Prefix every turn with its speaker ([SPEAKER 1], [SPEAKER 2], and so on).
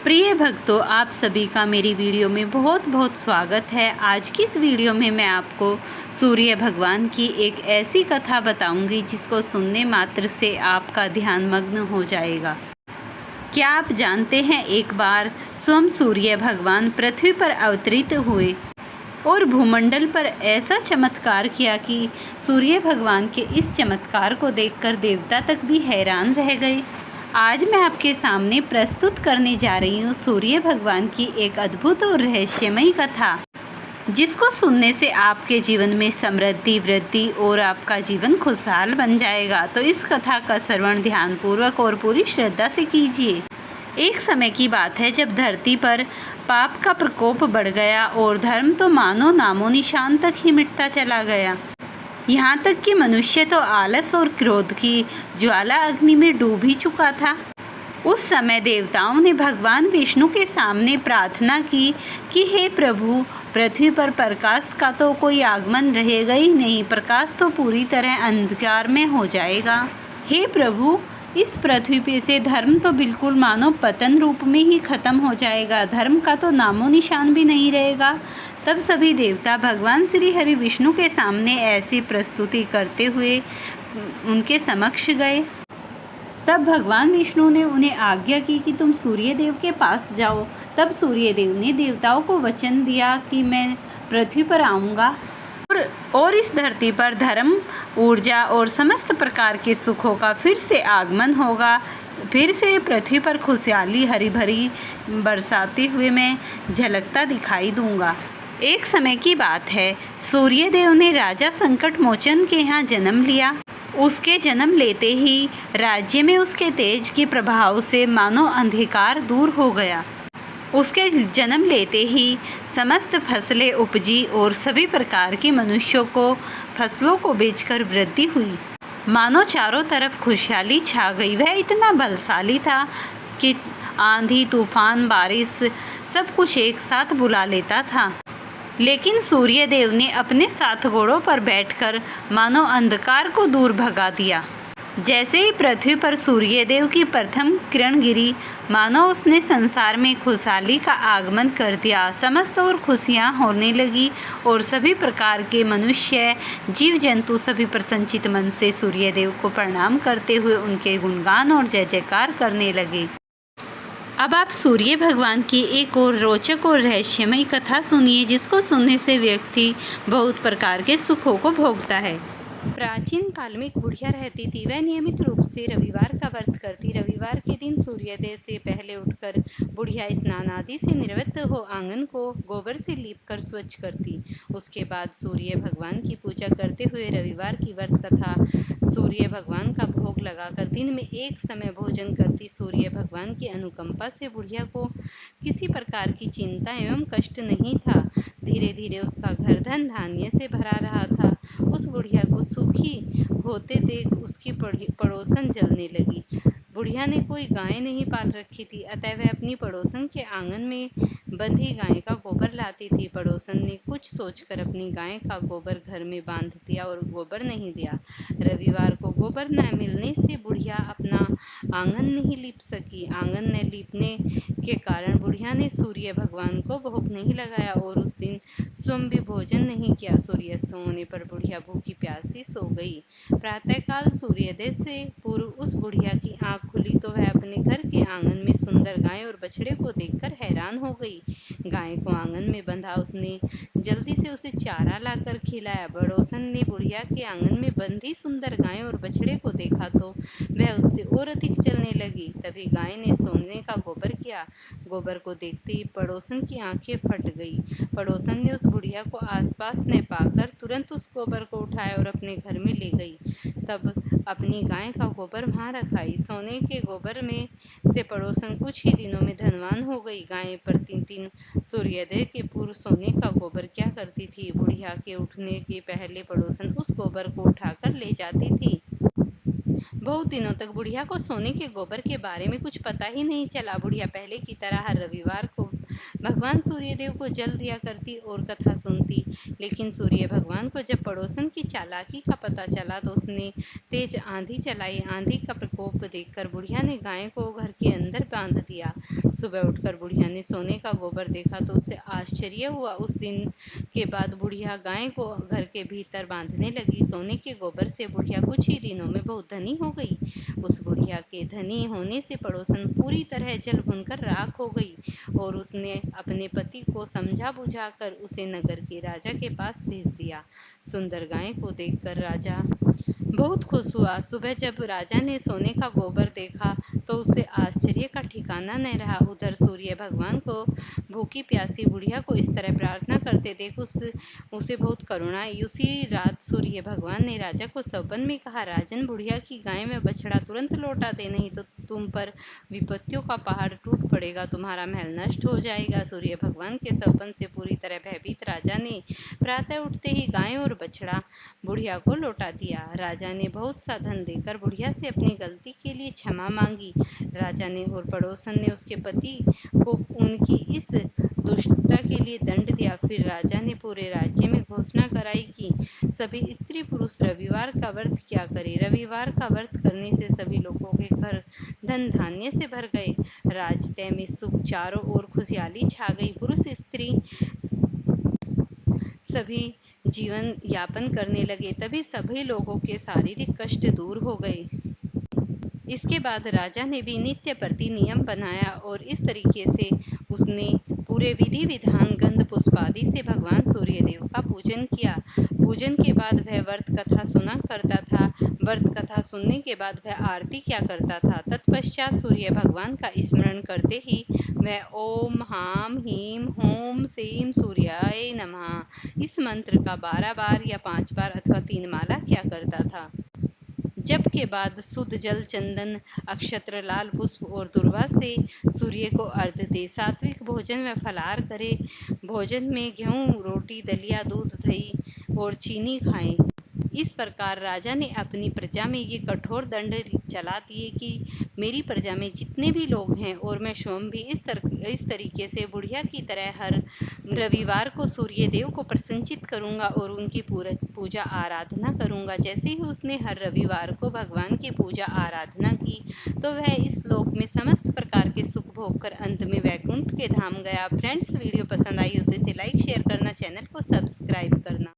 [SPEAKER 1] प्रिय भक्तों, आप सभी का मेरी वीडियो में बहुत बहुत स्वागत है। आज की इस वीडियो में मैं आपको सूर्य भगवान की एक ऐसी कथा बताऊंगी जिसको सुनने मात्र से आपका ध्यान मग्न हो जाएगा। क्या आप जानते हैं, एक बार स्वयं सूर्य भगवान पृथ्वी पर अवतरित हुए और भूमंडल पर ऐसा चमत्कार किया कि सूर्य भगवान के इस चमत्कार को देखकर देवता तक भी हैरान रह गए। आज मैं आपके सामने प्रस्तुत करने जा रही हूँ सूर्य भगवान की एक अद्भुत और रहस्यमयी कथा, जिसको सुनने से आपके जीवन में समृद्धि, वृद्धि और आपका जीवन खुशहाल बन जाएगा। तो इस कथा का श्रवण ध्यानपूर्वक और पूरी श्रद्धा से कीजिए। एक समय की बात है जब धरती पर पाप का प्रकोप बढ़ गया और धर्म तो मानो नामो निशान तक ही मिटता चला गया। यहाँ तक कि मनुष्य तो आलस और क्रोध की ज्वाला अग्नि में डूब ही चुका था। उस समय देवताओं ने भगवान विष्णु के सामने प्रार्थना की कि हे प्रभु, पृथ्वी पर प्रकाश का तो कोई आगमन रहेगा ही नहीं, प्रकाश तो पूरी तरह अंधकार में हो जाएगा। हे प्रभु, इस पृथ्वी पे से धर्म तो बिल्कुल मानो पतन रूप में ही खत्म हो जाएगा, धर्म का तो नामो निशान भी नहीं रहेगा। तब सभी देवता भगवान श्री हरि विष्णु के सामने ऐसी प्रस्तुति करते हुए उनके समक्ष गए। तब भगवान विष्णु ने उन्हें आज्ञा की कि तुम सूर्य देव के पास जाओ। तब सूर्य देव ने देवताओं को वचन दिया कि मैं पृथ्वी पर आऊँगा और इस धरती पर धर्म, ऊर्जा और समस्त प्रकार के सुखों का फिर से आगमन होगा। फिर से पृथ्वी पर खुशहाली हरी भरी बरसाते हुए मैं झलकता दिखाई दूंगा। एक समय की बात है, सूर्य देव ने राजा संकट मोचन के यहाँ जन्म लिया। उसके जन्म लेते ही राज्य में उसके तेज के प्रभाव से मानो अंधकार दूर हो गया। उसके जन्म लेते ही समस्त फसलें उपजी और सभी प्रकार के मनुष्यों को फसलों को बेचकर वृद्धि हुई। मानो चारों तरफ खुशहाली छा गई। वह इतना बलशाली था कि आंधी, तूफान, बारिश सब कुछ एक साथ बुला लेता था। लेकिन सूर्य देव ने अपने 7 घोड़ों पर बैठकर मानो अंधकार को दूर भगा दिया। जैसे ही पृथ्वी पर सूर्य देव की प्रथम किरण गिरी, मानो उसने संसार में खुशहाली का आगमन कर दिया। समस्त और खुशियाँ होने लगी और सभी प्रकार के मनुष्य, जीव जंतु सभी प्रसन्नचित मन से सूर्य देव को प्रणाम करते हुए उनके गुणगान और जय जयकार करने लगे। अब आप सूर्य भगवान की एक और रोचक और रहस्यमयी कथा सुनिए, जिसको सुनने से व्यक्ति बहुत प्रकार के सुखों को भोगता है। प्राचीन काल में एक बुढ़िया रहती थी। वह नियमित रूप से रविवार का व्रत करती। रविवार के दिन सूर्योदय से पहले उठकर बुढ़िया स्नान आदि से निवृत्त हो आंगन को गोबर से लीपकर स्वच्छ करती। उसके बाद सूर्य भगवान की पूजा करते हुए रविवार की व्रत कथा सूर्य भगवान का भोग लगाकर दिन में एक समय भोजन करती। सूर्य भगवान की अनुकंपा से बुढ़िया को किसी प्रकार की चिंता एवं कष्ट नहीं था। धीरे धीरे उसका घर धन धान्य से भरा रहा था। उस बुढ़िया को सुखी होते देख उसकी पड़ोसन जलने लगी। बुढ़िया ने कोई गाय नहीं पाल रखी थी, अतः वह अपनी पड़ोसन के आंगन में बंधी गाय का गोबर लाती थी। पड़ोसन ने कुछ सोचकर अपनी गाय का गोबर घर में बांध दिया और गोबर नहीं दिया। रविवार को गोबर न मिलने से बुढ़िया अपना आंगन नहीं लीप सकी। आंगन न लीपने के कारण बुढ़िया ने सूर्य भगवान को भोग नहीं लगाया और उस दिन स्वयं भी भोजन नहीं किया। सूर्यास्त होने पर बुढ़िया भूखी प्यासी सो गई। प्रातःकाल सूर्योदय से पूर्व उस बुढ़िया की आंख खुली तो वह अपने घर के आंगन में सुंदर गाय और बछड़े को देखकर हैरान हो गई। गाय को आंगन में बंधा उसने जल्दी से उसे चारा लाकर खिलाया। पड़ोसन ने बुढ़िया के आंगन में बंधी सुंदर गाय और बछड़े को देखा तो वह उससे और अधिक जलने लगी। तभी गाय ने सोने का गोबर किया। गोबर को देखते ही पड़ोसन की आंखें फट गई। पड़ोसन ने उस बुढ़िया को आसपास न पाकर तुरंत उस गोबर को उठाया और अपने घर में ले गई। तब अपनी गाय का गोबर वहां रखाई। सोने के गोबर में से पड़ोसन कुछ ही दिनों में धनवान हो गई। गाय प्रतिदिन सूर्योदय के पूर्व सोने का गोबर क्या करती थी, बुढ़िया के उठने के पहले पड़ोसन उस गोबर को उठाकर ले जाती थी। बहुत दिनों तक बुढ़िया को सोने के गोबर के बारे में कुछ पता ही नहीं चला। बुढ़िया पहले की तरह हर रविवार को भगवान सूर्यदेव को जल दिया करती और कथा सुनती। लेकिन सूर्य भगवान को जब पड़ोसन की चालाकी का पता चला तो उसने तेज आंधी चलाई। आंधी का प्रकोप देखकर बुढ़िया ने गाय को घर के अंदर बांध दिया। सुबह उठकर बुढ़िया ने सोने का गोबर देखा तो उसे आश्चर्य हुआ। उस दिन के बाद बुढ़िया गाय को घर के भीतर बांधने लगी। सोने के गोबर से बुढ़िया कुछ ही दिनों में बहुत धनी हो गई। उस बुढ़िया के धनी होने से पड़ोसन पूरी तरह जल भुनकर राख हो गई और उसने अपने पति को समझा बुझाकर उसे नगर के राजा के पास भेज दिया। सुंदर गाय को देखकर राजा बहुत खुश हुआ। सुबह जब राजा ने सोने का गोबर देखा तो उसे आश्चर्य का ठिकाना न रहा। उधर सूर्य भगवान को भूखी प्यासी बुढ़िया को इस तरह प्रार्थना करते देख उसे बहुत करुणा आई। उसी रात सूर्य भगवान ने राजा को सपन में कहा, राजन, बुढ़िया की गाय में बछड़ा तुरंत लौटा दे, नहीं तो तुम पर विपत्तियों का पहाड़ टूट पड़ेगा, तुम्हारा महल नष्ट हो जाएगा। सूर्य भगवान के सपन से पूरी तरह भयभीत राजा ने प्रातः उठते ही गाय और बछड़ा बुढ़िया को लौटा दिया। राजा ने बहुत सा धन देकर बुढ़िया से अपनी गलती के लिए क्षमा मांगी। राजा ने और पड़ोसन ने उसके पति को उनकी इस दुष्टता के लिए दंड दिया। फिर राजा ने पूरे राज्य में घोषणा कराई कि सभी स्त्री पुरुष रविवार का व्रत किया करें। रविवार का व्रत करने से सभी लोगों के घर धन धान्य से भर गए। राजतय में सुख चारों ओर खुशहाली छा गई। पुरुष स्त्री सभी जीवन यापन करने लगे। तभी सभी लोगों के शारीरिक कष्ट दूर हो गए। इसके बाद राजा ने भी नित्य प्रति नियम बनाया और इस तरीके से उसने पूरे विधि विधान गंध पुष्प आदि से भगवान सूर्यदेव का पूजन किया। पूजन के बाद वह व्रत कथा सुना करता था। व्रत कथा सुनने के बाद वह आरती किया करता था। तत्पश्चात सूर्य भगवान का स्मरण करते ही वह ओम हाम हीम होम सेम सूर्याय नमः इस मंत्र का 12 बार या 5 बार अथवा 3 माला किया करता था। जप के बाद शुद्ध जल, चंदन, अक्षत्र, लाल पुष्प और दुर्वा से सूर्य को अर्घ्य दे। सात्विक भोजन व फलाहार करे। भोजन में गेहूं, रोटी, दलिया, दूध, दही और चीनी खाएं। इस प्रकार राजा ने अपनी प्रजा में ये कठोर दंड चला दिए कि मेरी प्रजा में जितने भी लोग हैं और मैं स्वयं भी इस तरीके से बुढ़िया की तरह हर रविवार को सूर्यदेव को प्रसन्नचित करूंगा और उनकी पूजा आराधना करूंगा। जैसे ही उसने हर रविवार को भगवान की पूजा आराधना की तो वह इस लोक में समस्त प्रकार के सुख भोग कर अंत में वैकुंठ के धाम गया। फ्रेंड्स, वीडियो पसंद आई हो तो इसे लाइक शेयर करना, चैनल को सब्सक्राइब करना।